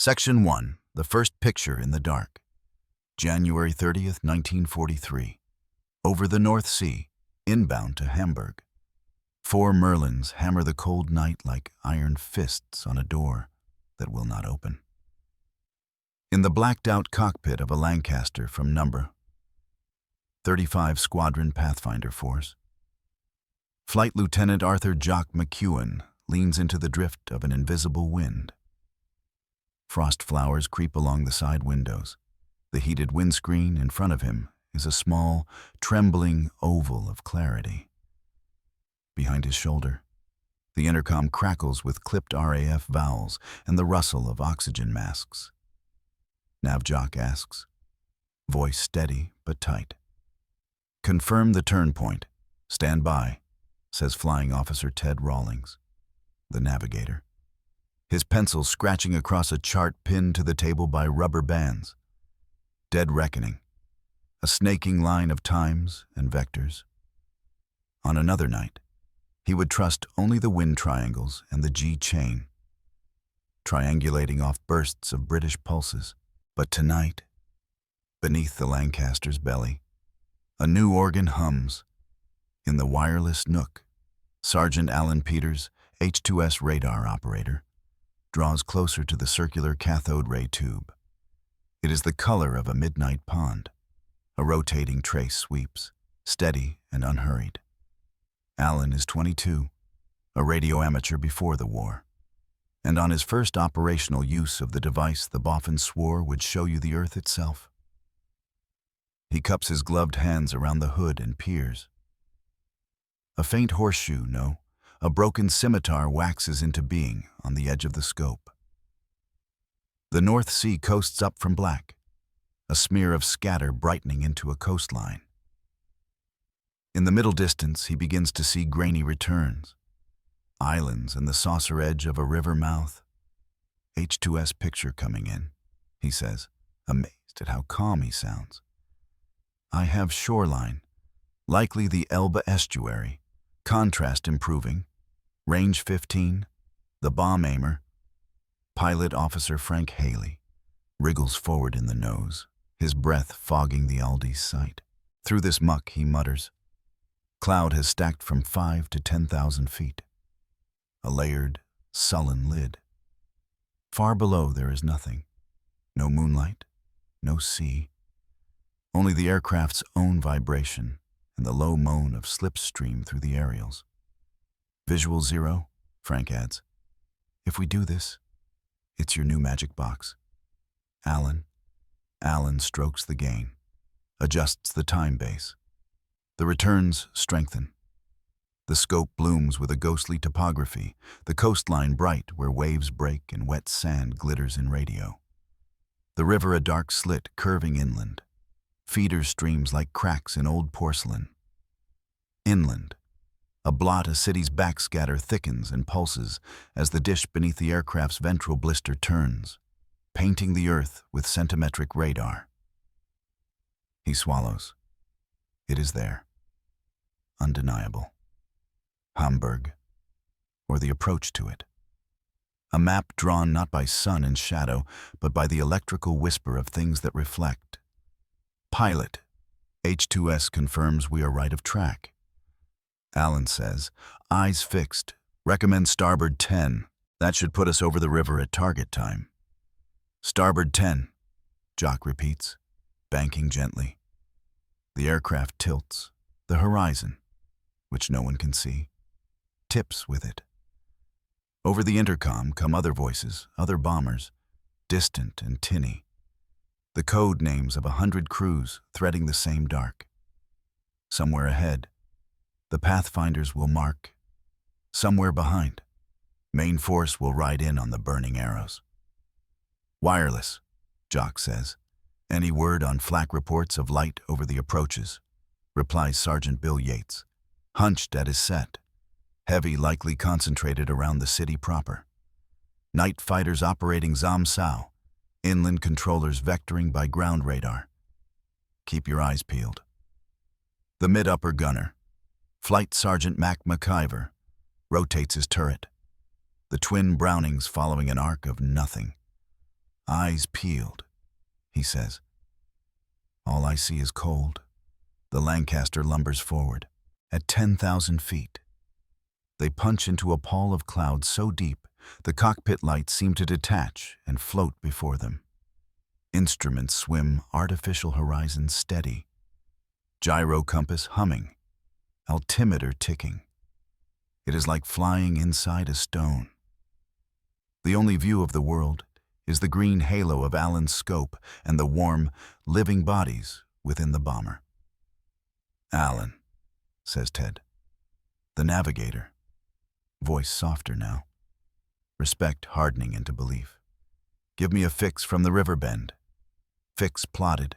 Section 1. The First Picture in the Dark. January 30th, 1943. Over the North Sea, inbound to Hamburg. 4 Merlins hammer the cold night like iron fists on a door that will not open. In the blacked-out cockpit of a Lancaster from No. 35 Squadron Pathfinder Force, Flight Lieutenant Arthur Jock McEwen leans into the drift of an invisible wind. Frost flowers creep along the side windows. The heated windscreen in front of him is a small, trembling oval of clarity. Behind his shoulder, the intercom crackles with clipped RAF vowels and the rustle of oxygen masks. Nav Jock asks, voice steady but tight. "Confirm the turn point. Stand by," says Flying Officer Ted Rawlings, the navigator, his pencil scratching across a chart pinned to the table by rubber bands. Dead reckoning, a snaking line of times and vectors. On another night, he would trust only the wind triangles and the G chain, triangulating off bursts of British pulses. But tonight, beneath the Lancaster's belly, a new organ hums. In the wireless nook, Sergeant Alan Peters, H-2S radar operator, draws closer to the circular cathode ray tube. It is the color of a midnight pond. A rotating trace sweeps, steady and unhurried. Alan is 22, a radio amateur before the war, and on his first operational use of the device the boffin swore would show you the Earth itself. He cups his gloved hands around the hood and peers. A faint horseshoe, no, a broken scimitar waxes into being on the edge of the scope. The North Sea coasts up from black, a smear of scatter brightening into a coastline. In the middle distance, he begins to see grainy returns, islands and the saucer edge of a river mouth. H-2S picture coming in, he says, amazed at how calm he sounds. I have shoreline, likely the Elbe estuary, contrast improving, range 15, the bomb aimer. Pilot Officer Frank Haley wriggles forward in the nose, his breath fogging the Aldi's sight. Through this muck, he mutters. Cloud has stacked from 5 to 10,000 feet. A layered, sullen lid. Far below there is nothing. No moonlight, no sea. Only the aircraft's own vibration and the low moan of slipstream through the aerials. Visual 0, Frank adds. If we do this, it's your new magic box. Alan strokes the gain, adjusts the time base. The returns strengthen. The scope blooms with a ghostly topography, the coastline bright where waves break and wet sand glitters in radio. The river a dark slit curving inland. Feeder streams like cracks in old porcelain. Inland, a blot a city's backscatter thickens and pulses as the dish beneath the aircraft's ventral blister turns, painting the Earth with centimetric radar. He swallows. It is there. Undeniable. Hamburg, or the approach to it. A map drawn not by sun and shadow, but by the electrical whisper of things that reflect. Pilot, H-2S confirms we are right of track. Alan says, eyes fixed, recommend starboard 10. That should put us over the river at target time. Starboard 10, Jock repeats, banking gently. The aircraft tilts, the horizon, which no one can see, tips with it. Over the intercom come other voices, other bombers, distant and tinny. The code names of 100 crews threading the same dark. Somewhere ahead, the Pathfinders will mark. Somewhere behind, main force will ride in on the burning arrows. Wireless, Jock says. Any word on flak reports of light over the approaches, replies Sergeant Bill Yates, hunched at his set, heavy likely concentrated around the city proper. Night fighters operating Zamsau, inland controllers vectoring by ground radar. Keep your eyes peeled. The mid-upper gunner, Flight Sergeant Mac McIver, rotates his turret, the twin Brownings following an arc of nothing. Eyes peeled, he says. All I see is cold. The Lancaster lumbers forward. At 10,000 feet. They punch into a pall of clouds so deep, the cockpit lights seem to detach and float before them. Instruments swim, artificial horizons steady. Gyro compass humming, altimeter ticking. It is like flying inside a stone. The only view of the world is the green halo of Alan's scope and the warm, living bodies within the bomber. Alan, says Ted. The navigator. Voice softer now. Respect hardening into belief. Give me a fix from the river bend. Fix plotted.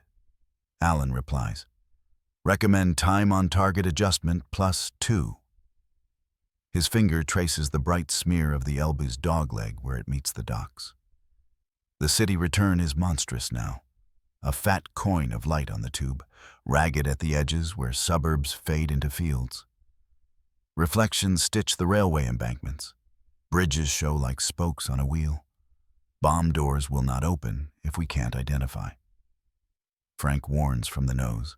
Alan replies. Recommend time on target adjustment +2. His finger traces the bright smear of the Elbe's dogleg where it meets the docks. The city return is monstrous now. A fat coin of light on the tube, ragged at the edges where suburbs fade into fields. Reflections stitch the railway embankments. Bridges show like spokes on a wheel. Bomb doors will not open if we can't identify. Frank warns from the nose.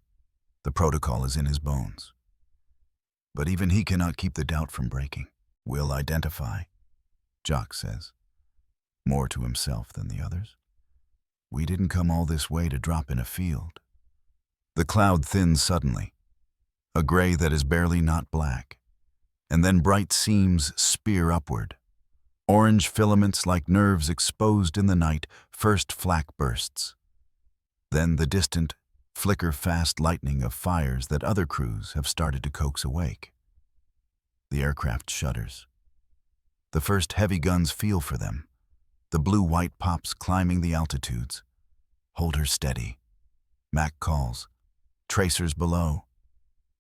The protocol is in his bones. But even he cannot keep the doubt from breaking. We'll identify, Jock says, more to himself than the others. We didn't come all this way to drop in a field. The cloud thins suddenly, a gray that is barely not black, and then bright seams spear upward. Orange filaments like nerves exposed in the night, first flak bursts. Then the distant, flicker-fast lightning of fires that other crews have started to coax awake. The aircraft shudders. The first heavy guns feel for them, the blue-white pops climbing the altitudes. Hold her steady. Mac calls. Tracers below.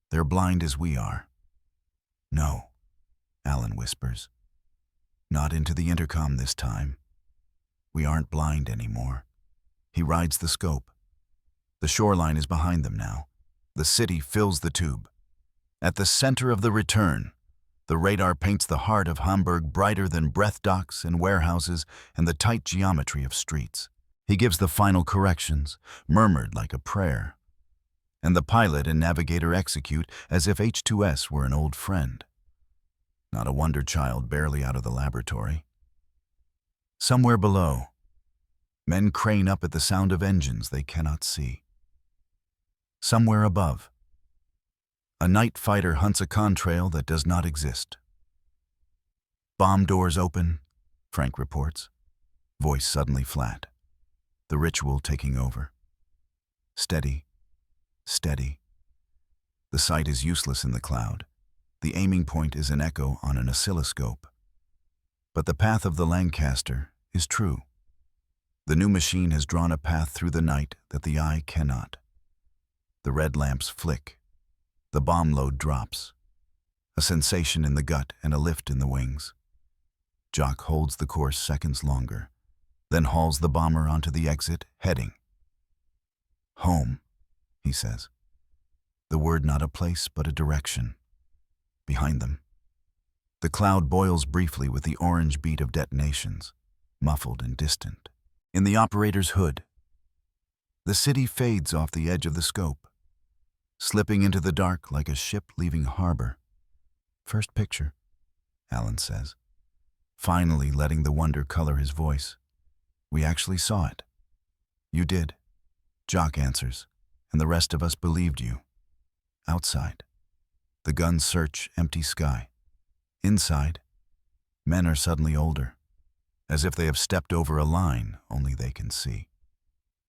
They're blind as we are. No, Alan whispers. Not into the intercom this time. We aren't blind anymore. He rides the scope. The shoreline is behind them now. The city fills the tube. At the center of the return, the radar paints the heart of Hamburg brighter than breath docks and warehouses and the tight geometry of streets. He gives the final corrections, murmured like a prayer. And the pilot and navigator execute as if H2S were an old friend. Not a wonder child barely out of the laboratory. Somewhere below, men crane up at the sound of engines they cannot see. Somewhere above, a night fighter hunts a contrail that does not exist. Bomb doors open, Frank reports, voice suddenly flat, the ritual taking over. Steady, steady. The sight is useless in the cloud. The aiming point is an echo on an oscilloscope. But the path of the Lancaster is true. The new machine has drawn a path through the night that the eye cannot. The red lamps flick. The bomb load drops. A sensation in the gut and a lift in the wings. Jock holds the course seconds longer, then hauls the bomber onto the exit, heading. Home, he says. The word not a place, but a direction. Behind them. The cloud boils briefly with the orange beat of detonations, muffled and distant. In the operator's hood, the city fades off the edge of the scope, slipping into the dark like a ship leaving harbor. First picture, Alan says, finally letting the wonder color his voice. We actually saw it. You did, Jock answers, and the rest of us believed you. Outside. The guns search empty sky. Inside, men are suddenly older, as if they have stepped over a line only they can see.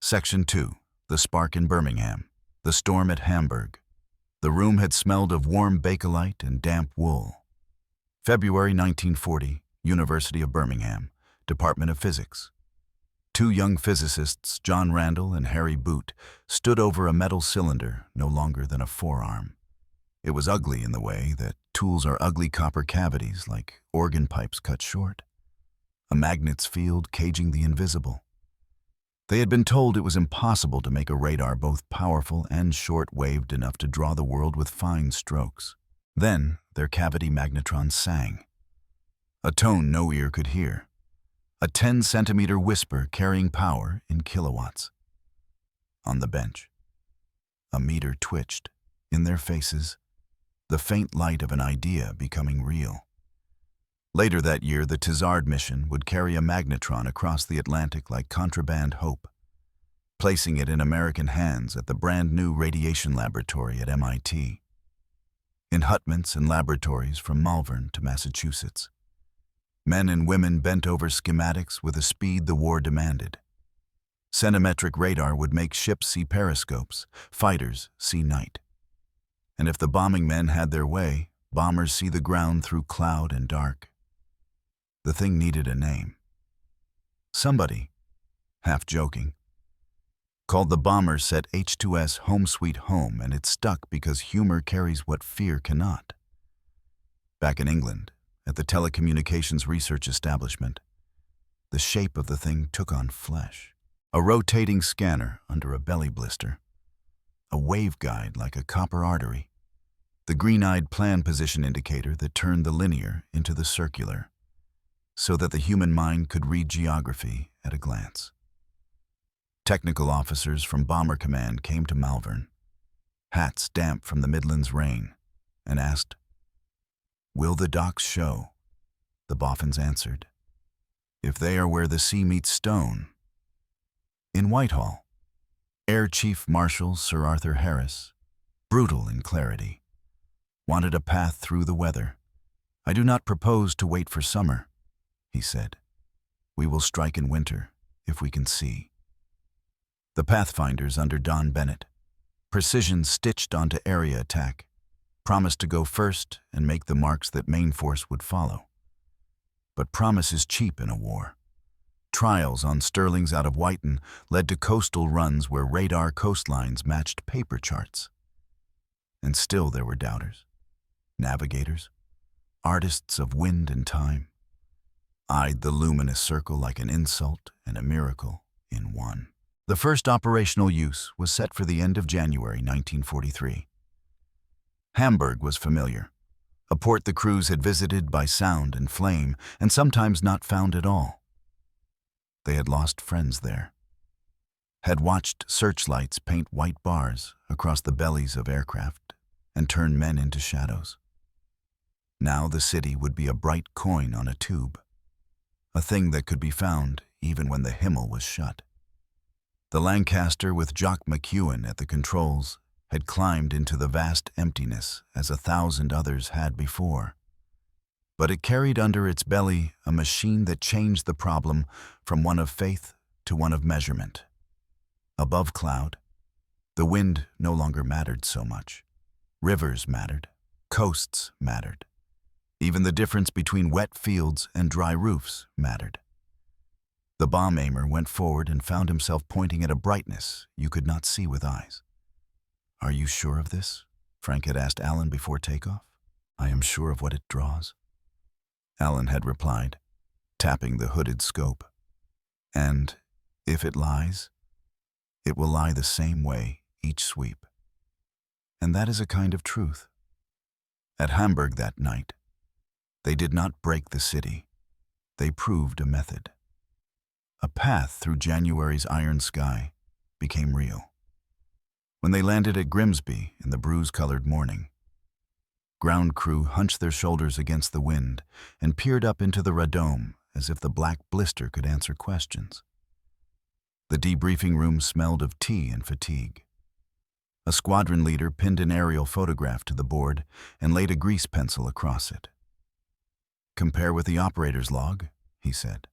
Section 2, the spark in Birmingham, the storm at Hamburg. The room had smelled of warm bakelite and damp wool. February 1940, University of Birmingham, Department of Physics. Two young physicists, John Randall and Harry Boot, stood over a metal cylinder no longer than a forearm. It was ugly in the way that tools are ugly copper cavities like organ pipes cut short. A magnet's field caging the invisible. They had been told it was impossible to make a radar both powerful and short-waved enough to draw the world with fine strokes. Then their cavity magnetron sang. A tone no ear could hear. a 10-centimeter whisper carrying power in kilowatts. On the bench, a meter twitched. In their faces, the faint light of an idea becoming real. Later that year, the Tizard mission would carry a magnetron across the Atlantic like contraband hope, placing it in American hands at the brand-new radiation laboratory at MIT. In hutments and laboratories from Malvern to Massachusetts, men and women bent over schematics with a speed the war demanded. Centimetric radar would make ships see periscopes, fighters see night. And if the bombing men had their way, bombers see the ground through cloud and dark. The thing needed a name. Somebody, half joking, called the bomber set H2S Home Sweet Home, and it stuck because humor carries what fear cannot. Back in England, at the Telecommunications Research Establishment, the shape of the thing took on flesh. A rotating scanner under a belly blister, a waveguide like a copper artery, the green-eyed plan position indicator that turned the linear into the circular, so that the human mind could read geography at a glance. Technical officers from Bomber Command came to Malvern, hats damp from the Midlands rain, and asked, "Will the docks show?" The boffins answered, "If they are where the sea meets stone." In Whitehall, Air Chief Marshal Sir Arthur Harris, brutal in clarity, wanted a path through the weather. "I do not propose to wait for summer," he said. "We will strike in winter, if we can see." The Pathfinders under Don Bennett, precision stitched onto area attack, promised to go first and make the marks that main force would follow. But promise is cheap in a war. Trials on Sterlings out of Whiten led to coastal runs where radar coastlines matched paper charts. And still there were doubters, navigators, artists of wind and time, eyed the luminous circle like an insult and a miracle in one. The first operational use was set for the end of January 1943. Hamburg was familiar, a port the crews had visited by sound and flame, and sometimes not found at all. They had lost friends there, had watched searchlights paint white bars across the bellies of aircraft and turn men into shadows. Now the city would be a bright coin on a tube, a thing that could be found even when the Himmel was shut. The Lancaster with Jock McEwen at the controls had climbed into the vast emptiness as 1,000 others had before. But it carried under its belly a machine that changed the problem from one of faith to one of measurement. Above cloud, the wind no longer mattered so much. Rivers mattered, coasts mattered. Even the difference between wet fields and dry roofs mattered. The bomb aimer went forward and found himself pointing at a brightness you could not see with eyes. "Are you sure of this?" Frank had asked Alan before takeoff. "I am sure of what it draws," Alan had replied, tapping the hooded scope. "And if it lies, it will lie the same way each sweep." And that is a kind of truth. At Hamburg that night, they did not break the city. They proved a method. A path through January's iron sky became real. When they landed at Grimsby in the bruise-colored morning, ground crew hunched their shoulders against the wind and peered up into the radome as if the black blister could answer questions. The debriefing room smelled of tea and fatigue. A squadron leader pinned an aerial photograph to the board and laid a grease pencil across it. "Compare with the operator's log," he said.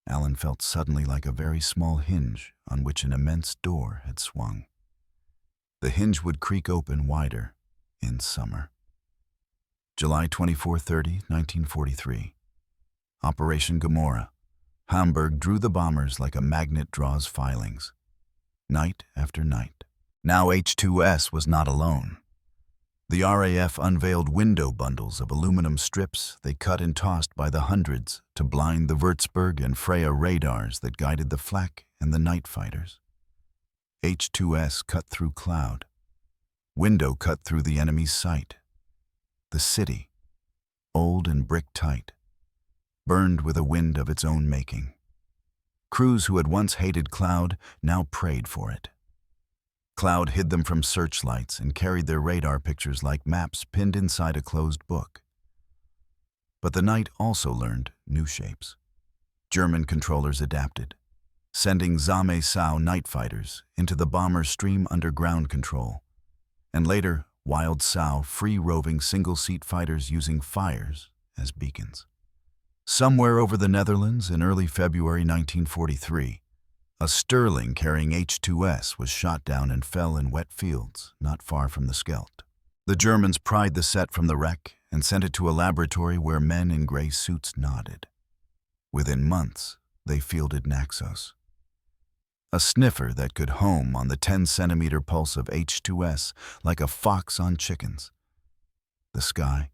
Alan felt suddenly like a very small hinge on which an immense door had swung. The hinge would creak open wider in summer. July 24-30, 1943. Operation Gomorrah. Hamburg drew the bombers like a magnet draws filings. Night after night. Now H2S was not alone. The RAF unveiled window bundles of aluminum strips they cut and tossed by the hundreds to blind the Würzburg and Freya radars that guided the flak and the night fighters. H2S cut through cloud. Window cut through the enemy's sight. The city, old and brick-tight, burned with a wind of its own making. Crews who had once hated cloud now prayed for it. Cloud hid them from searchlights and carried their radar pictures like maps pinned inside a closed book. But the night also learned new shapes. German controllers adapted, sending Zame-Sao night fighters into the bomber's stream under ground control, and later Wild Sao free-roving single-seat fighters using fires as beacons. Somewhere over the Netherlands in early February 1943, a Sterling carrying H-2S was shot down and fell in wet fields not far from the Scheldt. The Germans pried the set from the wreck and sent it to a laboratory where men in gray suits nodded. Within months, they fielded Naxos, a sniffer that could home on the 10-centimeter pulse of H-2S like a fox on chickens. The sky,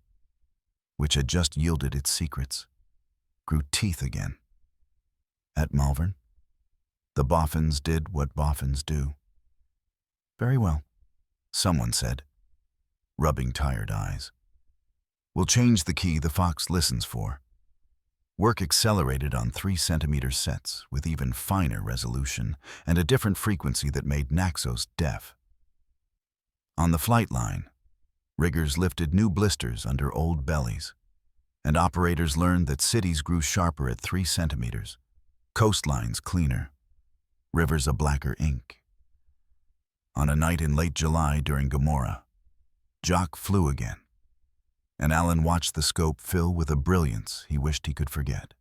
which had just yielded its secrets, grew teeth again. At Malvern, the boffins did what boffins do. "Very well," someone said, rubbing tired eyes. "We'll change the key the fox listens for." Work accelerated on 3-centimeter sets with even finer resolution and a different frequency that made Naxos deaf. On the flight line, riggers lifted new blisters under old bellies, and operators learned that cities grew sharper at 3 centimeters, coastlines cleaner, rivers a blacker ink. On a night in late July during Gomorrah, Jock flew again, and Alan watched the scope fill with a brilliance he wished he could forget.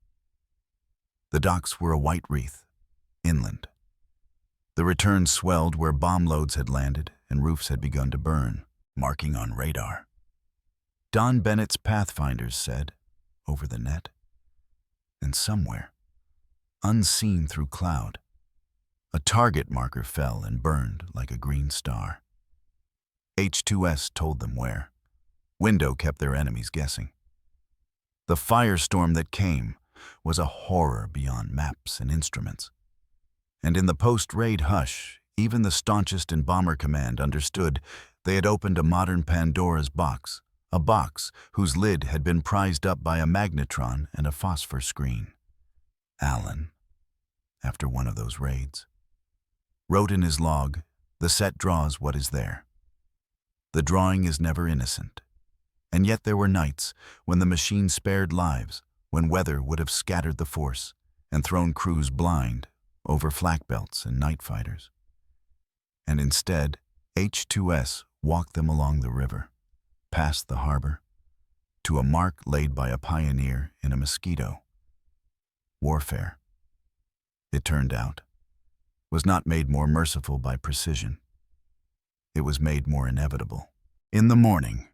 The docks were a white wreath, inland. The return swelled where bomb loads had landed and roofs had begun to burn, marking on radar. Don Bennett's pathfinders said, over the net, and somewhere, unseen through cloud, a target marker fell and burned like a green star. H-2S told them where. Window kept their enemies guessing. The firestorm that came was a horror beyond maps and instruments. And in the post-raid hush, even the staunchest in Bomber Command understood they had opened a modern Pandora's box, a box whose lid had been prized up by a magnetron and a phosphor screen. Alan, after one of those raids, wrote in his log, "The set draws what is there." The drawing is never innocent. And yet there were nights when the machine spared lives, when weather would have scattered the force and thrown crews blind over flak belts and night fighters. And instead, H-2S walked them along the river, past the harbor, to a mark laid by a pioneer in a mosquito. Warfare, it turned out, was not made more merciful by precision. It was made more inevitable. In the morning,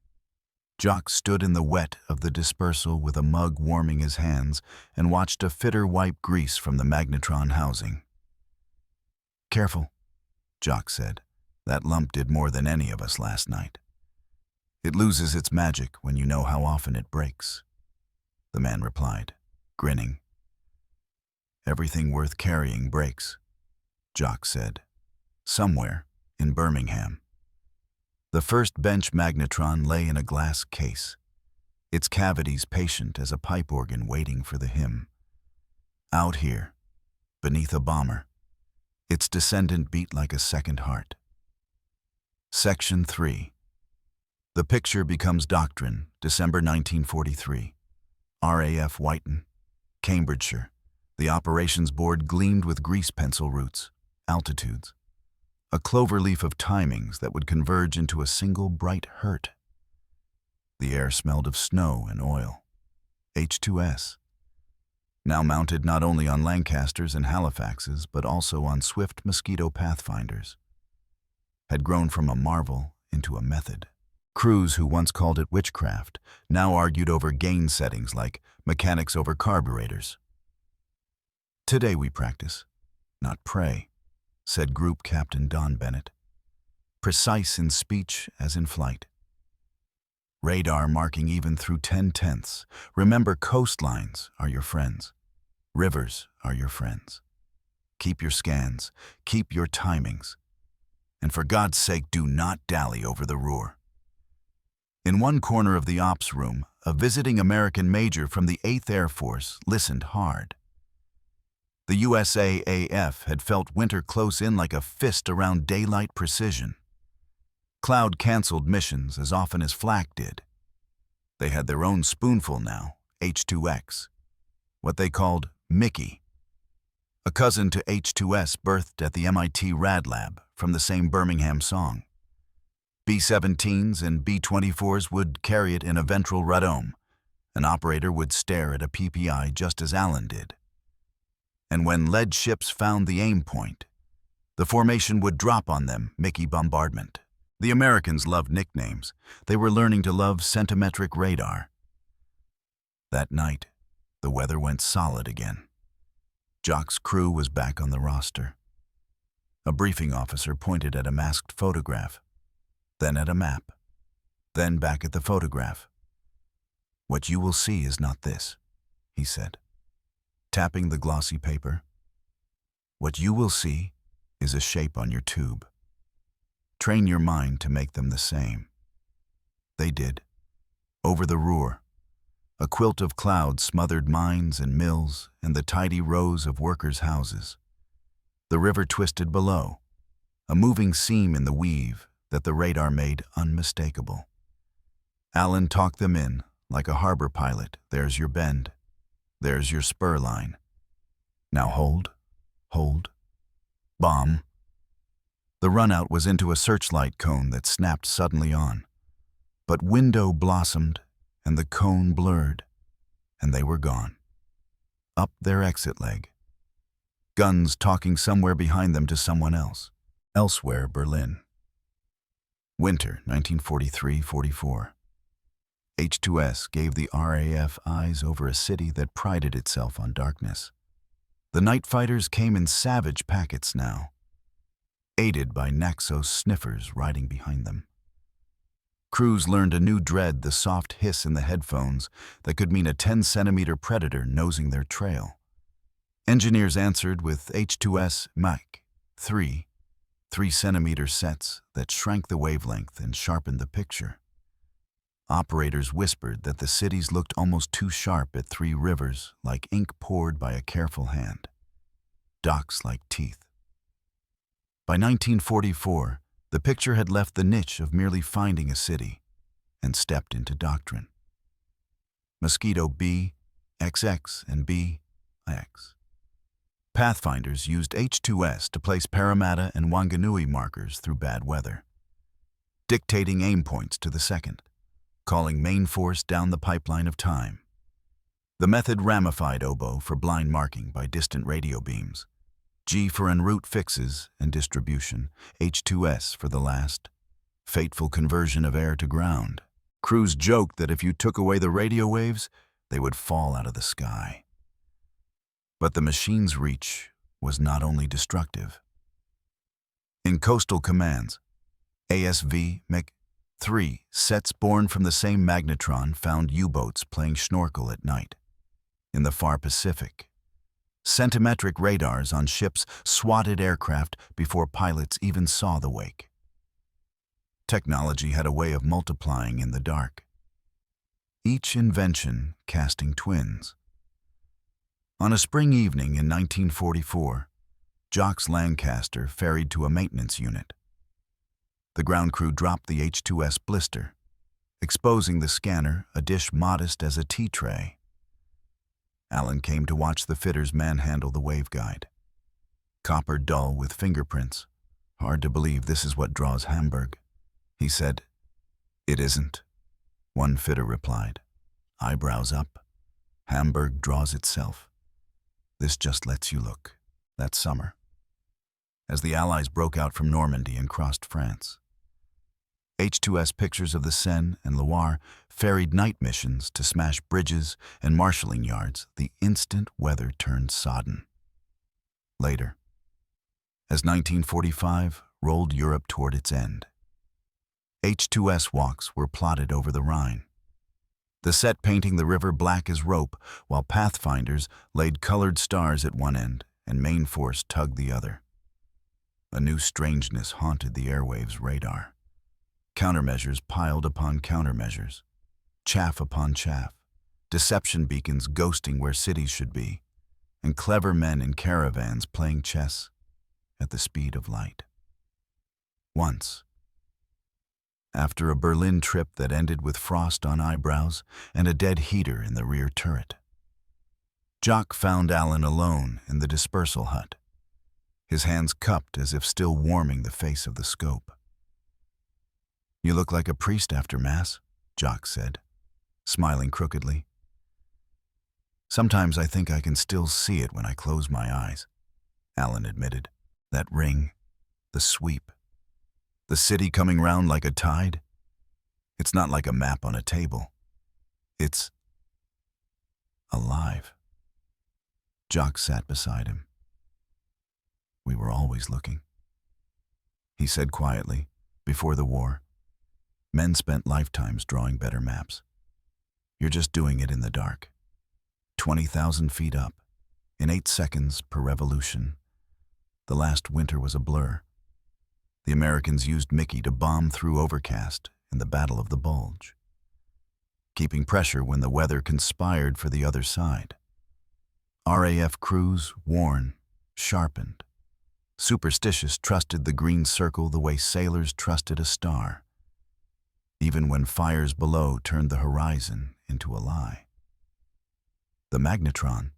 Jock stood in the wet of the dispersal with a mug warming his hands and watched a fitter wipe grease from the magnetron housing. "Careful," Jock said. "That lump did more than any of us last night. It loses its magic when you know how often it breaks." The man replied, grinning. "Everything worth carrying breaks," Jock said. "Somewhere in Birmingham." The first bench magnetron lay in a glass case, its cavities patient as a pipe organ waiting for the hymn. Out here, beneath a bomber, its descendant beat like a second heart. Section 3. The Picture Becomes Doctrine, December 1943. RAF Whiten, Cambridgeshire. The operations board gleamed with grease pencil routes, altitudes, a cloverleaf of timings that would converge into a single bright hurt. The air smelled of snow and oil. H-2S, now mounted not only on Lancasters and Halifaxes, but also on swift Mosquito Pathfinders, had grown from a marvel into a method. Crews who once called it witchcraft now argued over gain settings like mechanics over carburetors. "Today we practice, not pray," said Group Captain Don Bennett, precise in speech as in flight. Radar marking even through 10/10ths. Remember, coastlines are your friends. Rivers are your friends. Keep your scans, keep your timings, and for God's sake, do not dally over the roar. In one corner of the ops room, a visiting American major from the 8th Air Force, listened hard. The USAAF had felt winter close in like a fist around daylight precision. Cloud canceled missions as often as Flak did. They had their own spoonful now, H-2X, what they called Mickey, a cousin to H-2S birthed at the MIT Rad Lab from the same Birmingham song. B-17s and B-24s would carry it in a ventral radome. An operator would stare at a PPI just as Allen did. And when lead ships found the aim point, the formation would drop on them Mickey bombardment. The Americans loved nicknames. They were learning to love centimetric radar. That night, the weather went solid again. Jock's crew was back on the roster. A briefing officer pointed at a masked photograph, then at a map, then back at the photograph. "What you will see is not this," he said, tapping the glossy paper. "What you will see is a shape on your tube. Train your mind to make them the same." They did. Over the Ruhr, a quilt of clouds smothered mines and mills and the tidy rows of workers' houses. The river twisted below, a moving seam in the weave that the radar made unmistakable. Allen talked them in like a harbor pilot. "There's your bend. There's your spur line. Now hold, hold, bomb." The runout was into a searchlight cone that snapped suddenly on. But window blossomed, and the cone blurred, and they were gone. Up their exit leg. Guns talking somewhere behind them to someone else. Elsewhere, Berlin. Winter, 1943-44. H-2S gave the RAF eyes over a city that prided itself on darkness. The night fighters came in savage packets now, aided by Naxos sniffers riding behind them. Crews learned a new dread, the soft hiss in the headphones that could mean a 10-centimeter predator nosing their trail. Engineers answered with H-2S Mach 3, 3-centimeter sets that shrank the wavelength and sharpened the picture. Operators whispered that the cities looked almost too sharp at Three Rivers, like ink poured by a careful hand. Docks like teeth. By 1944, the picture had left the niche of merely finding a city and stepped into doctrine. Mosquito B, XX, and BX. Pathfinders used H-2S to place Parramatta and Wanganui markers through bad weather, dictating aim points to the second, calling main force down the pipeline of time. The method ramified oboe for blind marking by distant radio beams, G for en route fixes and distribution, H-2S for the last, fateful conversion of air to ground. Crews joked that if you took away the radio waves, they would fall out of the sky. But the machine's reach was not only destructive. In coastal commands, ASV Mach 3 sets born from the same Magnetron found U-boats playing snorkel at night. In the far Pacific, centimetric radars on ships swatted aircraft before pilots even saw the wake. Technology had a way of multiplying in the dark, each invention casting twins. On a spring evening in 1944, Jock's Lancaster ferried to a maintenance unit. The ground crew dropped the H-2S blister, exposing the scanner, a dish modest as a tea tray. Allen came to watch the fitters manhandle the waveguide. Copper dull with fingerprints. "Hard to believe this is what draws Hamburg," he said. "It isn't," one fitter replied, eyebrows up. "Hamburg draws itself. This just lets you look." That summer, as the Allies broke out from Normandy and crossed France, H-2S pictures of the Seine and Loire ferried night missions to smash bridges and marshalling yards the instant weather turned sodden. Later, as 1945 rolled Europe toward its end, H-2S walks were plotted over the Rhine, the set painting the river black as rope, while pathfinders laid colored stars at one end and main force tugged the other. A new strangeness haunted the airwaves' radar. Countermeasures piled upon countermeasures. chaff upon chaff, deception beacons ghosting where cities should be, and clever men in caravans playing chess at the speed of light. Once, after a Berlin trip that ended with frost on eyebrows and a dead heater in the rear turret, Jock found Alan alone in the dispersal hut, his hands cupped as if still warming the face of the scope. "You look like a priest after Mass," Jock said, smiling crookedly. "Sometimes I think I can still see it when I close my eyes," Alan admitted. "That ring, the sweep, the city coming round like a tide. It's not like a map on a table. It's alive." Jock sat beside him. "We were always looking," he said quietly. "Before the war, men spent lifetimes drawing better maps. You're just doing it in the dark. 20,000 feet up, in 8 seconds per revolution. The last winter was a blur. The Americans used Mickey to bomb through overcast in the Battle of the Bulge, keeping pressure when the weather conspired for the other side. RAF crews, worn, sharpened, superstitious, trusted the green circle the way sailors trusted a star, even when fires below turned the horizon into a lie. The Magnetron,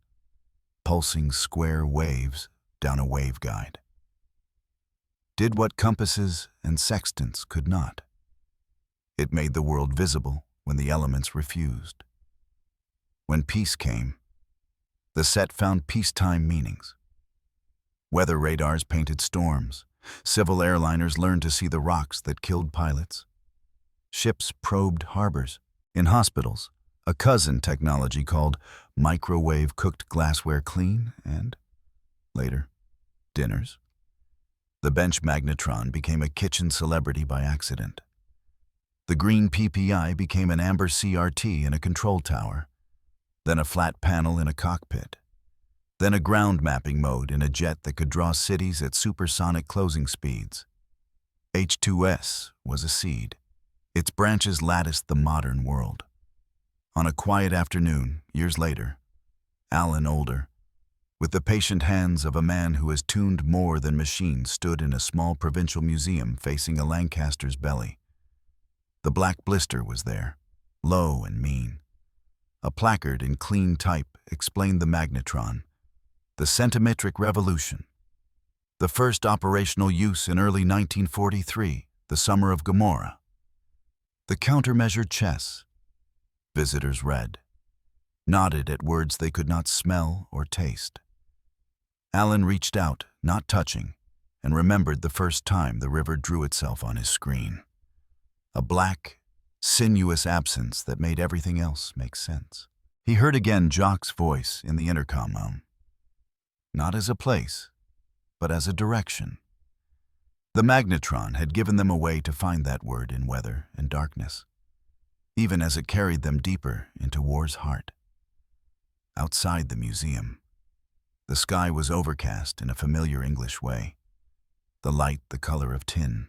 pulsing square waves down a waveguide, did what compasses and sextants could not. It made the world visible when the elements refused. When peace came, the set found peacetime meanings. Weather radars painted storms. Civil airliners learned to see the rocks that killed pilots. Ships probed harbors. In hospitals, a cousin technology called microwave cooked glassware clean, and, later, dinners. The bench Magnetron became a kitchen celebrity by accident. The green PPI became an amber CRT in a control tower, then a flat panel in a cockpit, then a ground mapping mode in a jet that could draw cities at supersonic closing speeds. H2S was a seed. Its branches latticed the modern world. On a quiet afternoon, years later, Alan, older, with the patient hands of a man who has tuned more than machines, stood in a small provincial museum facing a Lancaster's belly. The black blister was there, low and mean. A placard in clean type explained the Magnetron, the centimetric revolution, the first operational use in early 1943, the summer of Gomorrah. The countermeasured chess. Visitors read, nodded at words they could not smell or taste. Alan reached out, not touching, and remembered the first time the river drew itself on his screen. A black, sinuous absence that made everything else make sense. He heard again Jock's voice in the intercom. Not as a place, but as a direction. The Magnetron had given them a way to find that word in weather and darkness, even as it carried them deeper into war's heart. Outside the museum, the sky was overcast in a familiar English way, the light the color of tin.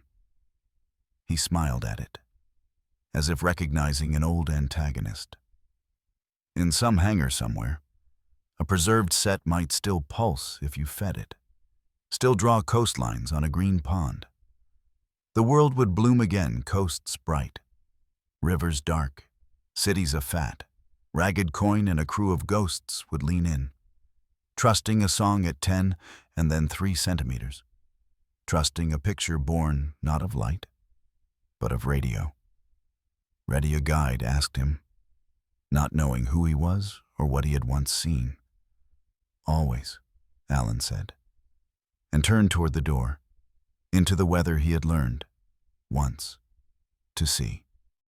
He smiled at it, as if recognizing an old antagonist. In some hangar somewhere, a preserved set might still pulse if you fed it, still draw coastlines on a green pond. The world would bloom again, coasts bright, rivers dark, cities afat. Ragged coin and a crew of ghosts would lean in, trusting a song at 10 and then 3 centimeters, trusting a picture born not of light, but of radio. Ready a guide asked him, not knowing who he was or what he had once seen. Always, Alan said, and turned toward the door, into the weather he had learned, once, to see.